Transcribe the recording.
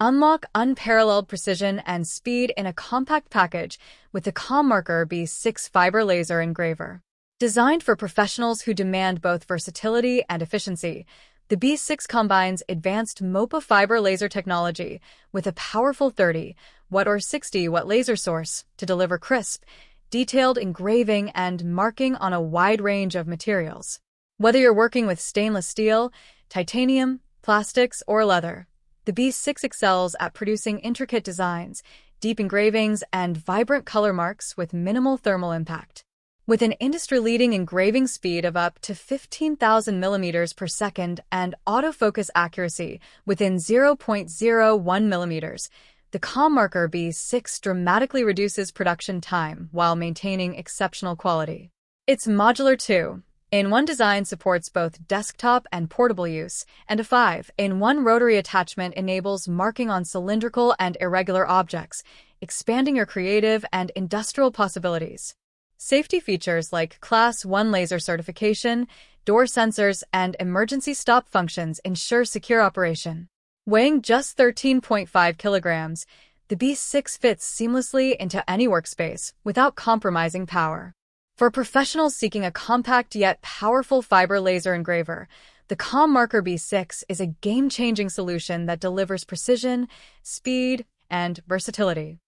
Unlock unparalleled precision and speed in a compact package with the ComMarker B6 Fiber Laser Engraver. Designed for professionals who demand both versatility and efficiency, the B6 combines advanced MOPA fiber laser technology with a powerful 30-watt or 60-watt laser source to deliver crisp, detailed engraving and marking on a wide range of materials. Whether you're working with stainless steel, titanium, plastics, or leather, the B6 excels at producing intricate designs, deep engravings, and vibrant color marks with minimal thermal impact. With an industry-leading engraving speed of up to 15,000 millimeters per second and autofocus accuracy within 0.01 millimeters, the ComMarker B6 dramatically reduces production time while maintaining exceptional quality. Its modular 2-in-1 design supports both desktop and portable use, and a 5-in-1 rotary attachment enables marking on cylindrical and irregular objects, expanding your creative and industrial possibilities. Safety features like Class 1 laser certification, door sensors, and emergency stop functions ensure secure operation. Weighing just 13.5 kilograms, the B6 fits seamlessly into any workspace without compromising power. For professionals seeking a compact yet powerful fiber laser engraver, the ComMarker B6 is a game-changing solution that delivers precision, speed, and versatility.